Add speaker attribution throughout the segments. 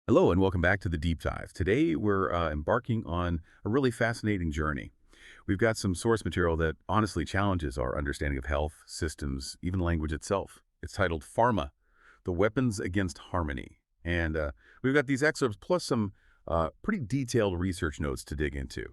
Speaker 1: Hello and welcome back to the Deep Dive. Today we're embarking on a really fascinating journey. We've got some source material that honestly challenges our understanding of health, systems, even language itself. It's titled Pharma, The Weapons Against Harmony. And we've got these excerpts plus some pretty detailed research notes to dig into.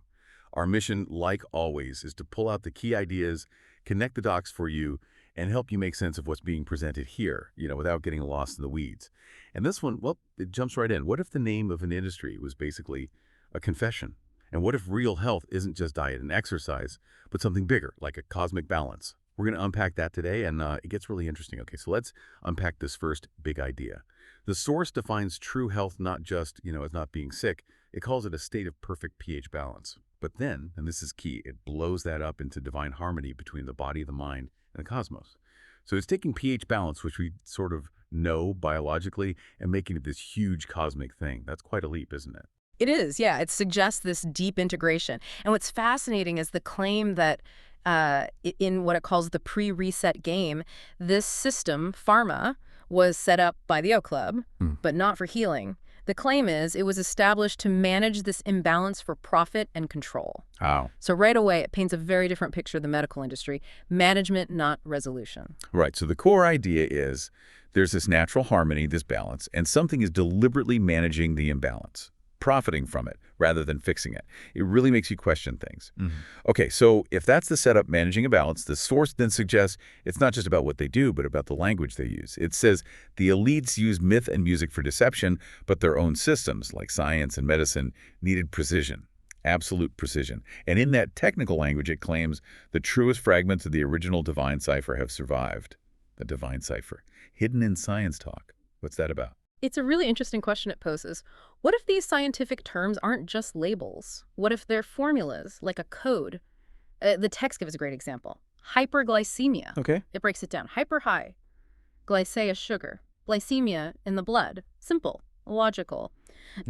Speaker 1: Our mission, like always, is to pull out the key ideas, connect the dots for you, and help you make sense of what's being presented here, without getting lost in the weeds. And this one, well, it jumps right in. What if the name of an industry was basically a confession? And what if real health isn't just diet and exercise, but something bigger, like a cosmic balance? We're going to unpack that today, and it gets really interesting. Okay, so let's unpack this first big idea. The source defines true health not just, as not being sick. It calls it a state of perfect pH balance. But then, and this is key, it blows that up into divine harmony between the body, the mind, and the cosmos. So it's taking pH balance, which we sort of know biologically, and making it this huge cosmic thing. That's quite a leap, isn't it?
Speaker 2: It is, yeah. It suggests this deep integration. And what's fascinating is the claim that in what it calls the pre-reset game, this system, Pharma, was set up by the O Club, but not for healing. The claim is it was established to manage this imbalance for profit and control.
Speaker 1: How?
Speaker 2: So right away, it paints a very different picture of the medical industry. Management, not resolution.
Speaker 1: Right. So the core idea is there's this natural harmony, this balance, and something is deliberately managing the imbalance, profiting from it rather than fixing it. It really makes you question things. Okay, so if that's the setup, managing a balance, the source then suggests it's not just about what they do, but about the language they use. It says the elites use myth and music for deception, but their own systems, like science and medicine, needed precision. Absolute precision. And in that technical language, it claims the truest fragments of the original divine cipher have survived. The divine cipher. Hidden in science talk. What's that about?
Speaker 2: It's a really interesting question it poses. What if these scientific terms aren't just labels? What if they're formulas, like a code? The text gives a great example. Hyperglycemia.
Speaker 1: Okay.
Speaker 2: It breaks it down. Hyper high. Glycea is sugar. Glycemia in the blood. Simple. Logical.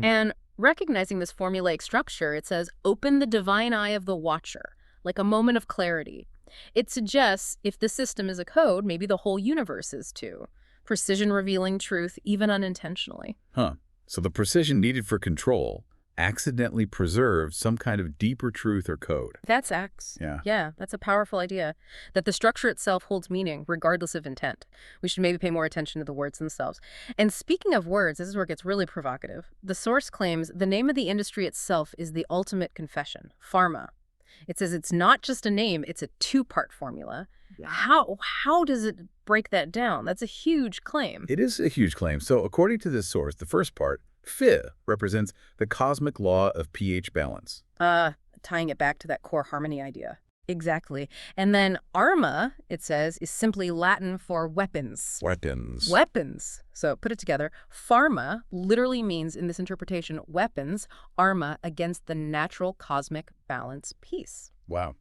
Speaker 2: And recognizing this formulaic structure, it says, open the divine eye of the watcher, like a moment of clarity. It suggests if the system is a code, maybe the whole universe is too. Precision revealing truth, even unintentionally.
Speaker 1: Huh. So the precision needed for control accidentally preserved some kind of deeper truth or code.
Speaker 2: That's X.
Speaker 1: Yeah.
Speaker 2: Yeah, that's a powerful idea. That the structure itself holds meaning, regardless of intent. We should maybe pay more attention to the words themselves. And speaking of words, this is where it gets really provocative. The source claims the name of the industry itself is the ultimate confession, Pharma. It says it's not just a name, it's a two-part formula. Yeah. How does it break that down? That's a huge claim.
Speaker 1: It is a huge claim. So according to this source, the first part, Phi, represents the cosmic law of pH balance.
Speaker 2: Tying it back to that core harmony idea. Exactly. And then arma, it says, is simply Latin for weapons.
Speaker 1: Weapons.
Speaker 2: Weapons. So put it together. Pharma literally means, in this interpretation, weapons, arma against the natural cosmic balance piece.
Speaker 1: Wow.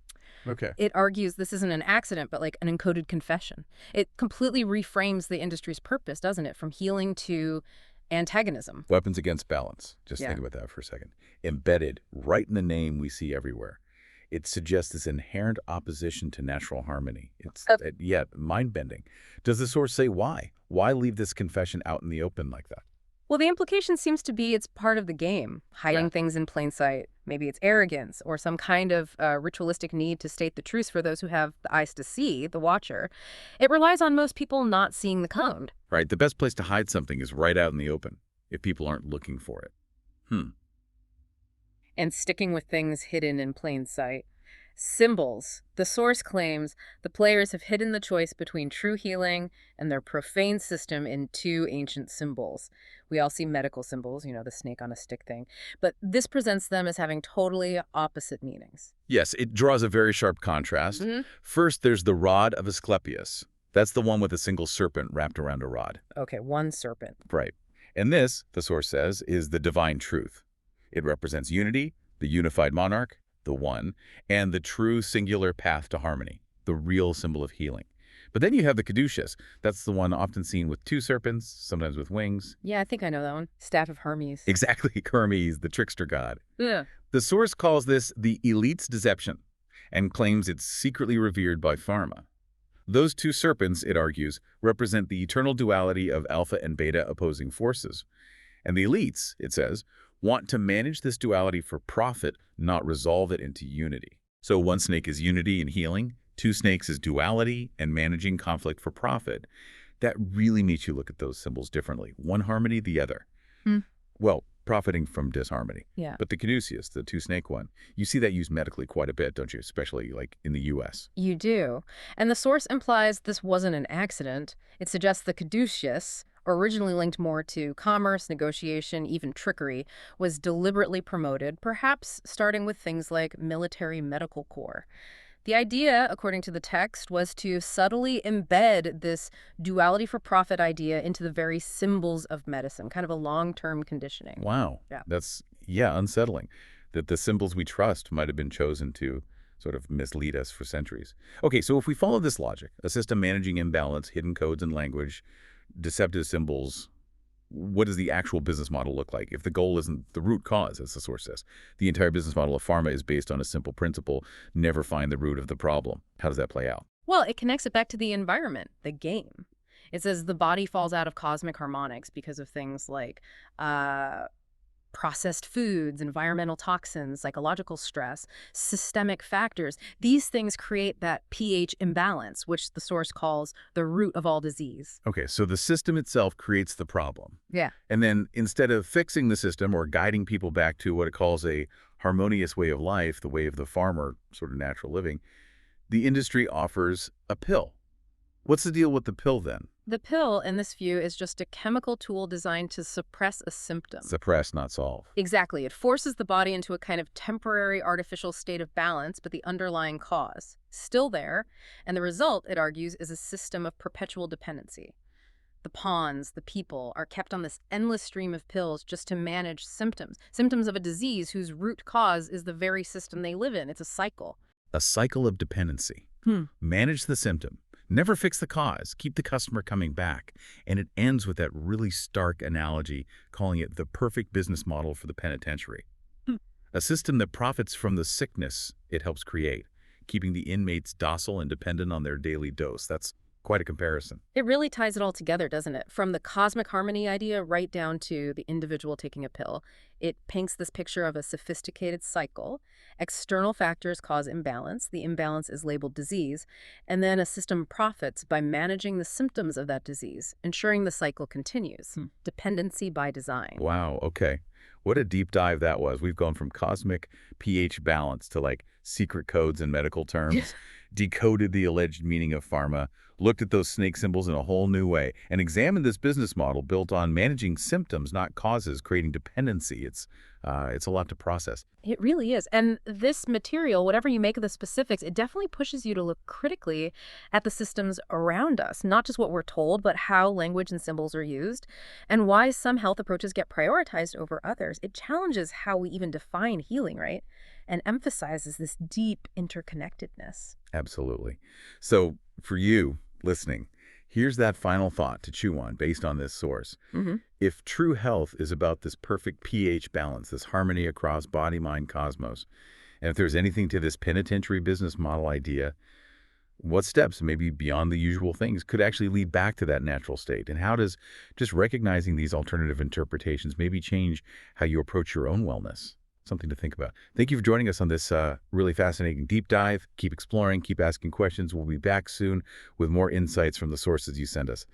Speaker 1: Okay.
Speaker 2: It argues this isn't an accident, but like an encoded confession. It completely reframes the industry's purpose, doesn't it? From healing to antagonism.
Speaker 1: Weapons against balance. Just
Speaker 2: Yeah.
Speaker 1: think about that for a second. Embedded right in the name we see everywhere. It suggests this inherent opposition to natural harmony. It's, yet mind-bending. Does the source say why? Why leave this confession out in the open like that?
Speaker 2: Well, the implication seems to be it's part of the game, hiding things in plain sight. Maybe it's arrogance or some kind of ritualistic need to state the truth for those who have the eyes to see, the watcher. It relies on most people not seeing the code.
Speaker 1: Right. The best place to hide something is right out in the open, if people aren't looking for it.
Speaker 2: And sticking with things hidden in plain sight. Symbols. The source claims the players have hidden the choice between true healing and their profane system in two ancient symbols. We all see medical symbols, the snake on a stick thing, but this presents them as having totally opposite meanings.
Speaker 1: Yes, it draws a very sharp contrast. First, there's the rod of Asclepius. That's the one with a single serpent wrapped around a rod.
Speaker 2: Okay, one serpent.
Speaker 1: Right. And this, the source says, is the divine truth. It represents unity, the unified monarch, the one, and the true singular path to harmony, the real symbol of healing. But then you have the caduceus. That's the one often seen with two serpents, sometimes with wings.
Speaker 2: Yeah, I think I know that one. Staff of Hermes.
Speaker 1: Exactly, Hermes, the trickster god.
Speaker 2: Yeah.
Speaker 1: The source calls this the elite's deception and claims it's secretly revered by Pharma. Those two serpents, it argues, represent the eternal duality of alpha and beta opposing forces. And the elites, it says, want to manage this duality for profit, not resolve it into unity. So one snake is unity and healing, two snakes is duality and managing conflict for profit. That really makes you look at those symbols differently. One harmony, the other.
Speaker 2: Hmm.
Speaker 1: Well, profiting from disharmony.
Speaker 2: Yeah.
Speaker 1: But the caduceus, the two-snake one, you see that used medically quite a bit, don't you? Especially like in the U.S.
Speaker 2: You do. And the source implies this wasn't an accident. It suggests the caduceus, originally linked more to commerce, negotiation, even trickery, was deliberately promoted, perhaps starting with things like military medical corps. The idea, according to the text, was to subtly embed this duality for profit idea into the very symbols of medicine, kind of a long-term conditioning.
Speaker 1: Wow.
Speaker 2: Yeah.
Speaker 1: That's, yeah, unsettling. That the symbols we trust might have been chosen to sort of mislead us for centuries. Okay, so if we follow this logic, a system managing imbalance, hidden codes and language, deceptive symbols, what does the actual business model look like? If the goal isn't the root cause, as the source says, the entire business model of pharma is based on a simple principle, never find the root of the problem. How does that play out?
Speaker 2: Well, it connects it back to the environment, the game. It says the body falls out of cosmic harmonics because of things like processed foods, environmental toxins, psychological stress, systemic factors. These things create that pH imbalance, which the source calls the root of all disease.
Speaker 1: Okay, so the system itself creates the problem.
Speaker 2: Yeah.
Speaker 1: And then instead of fixing the system or guiding people back to what it calls a harmonious way of life, the way of the farmer, sort of natural living, the industry offers a pill. What's the deal with the pill then?
Speaker 2: The pill, in this view, is just a chemical tool designed to suppress a symptom.
Speaker 1: Suppress, not solve.
Speaker 2: Exactly. It forces the body into a kind of temporary artificial state of balance, but the underlying cause still there, and the result, it argues, is a system of perpetual dependency. The pawns, the people, are kept on this endless stream of pills just to manage symptoms of a disease whose root cause is the very system they live in. It's a cycle.
Speaker 1: A cycle of dependency. Manage the symptom. Never fix the cause. Keep the customer coming back. And it ends with that really stark analogy, calling it the perfect business model for the penitentiary. A system that profits from the sickness it helps create, keeping the inmates docile and dependent on their daily dose. That's quite a comparison.
Speaker 2: It really ties it all together, doesn't it? From the cosmic harmony idea right down to the individual taking a pill. It paints this picture of a sophisticated cycle. External factors cause imbalance. The imbalance is labeled disease. And then a system profits by managing the symptoms of that disease, ensuring the cycle continues. Dependency by design.
Speaker 1: Wow, okay. What a deep dive that was. We've gone from cosmic pH balance to like secret codes and medical terms, decoded the alleged meaning of pharma, looked at those snake symbols in a whole new way, and examined this business model built on managing symptoms, not causes, creating dependency. It's a lot to process.
Speaker 2: It really is. And this material, whatever you make of the specifics, it definitely pushes you to look critically at the systems around us, not just what we're told, but how language and symbols are used, and why some health approaches get prioritized over others. It challenges how we even define healing, right? And emphasizes this deep interconnectedness.
Speaker 1: Absolutely. So for you listening, here's that final thought to chew on based on this source. If true health is about this perfect pH balance, this harmony across body, mind, cosmos, and if there's anything to this penitentiary business model idea, what steps, maybe beyond the usual things, could actually lead back to that natural state? And how does just recognizing these alternative interpretations maybe change how you approach your own wellness? Something to think about. Thank you for joining us on this really fascinating deep dive. Keep exploring, keep asking questions. We'll be back soon with more insights from the sources you send us.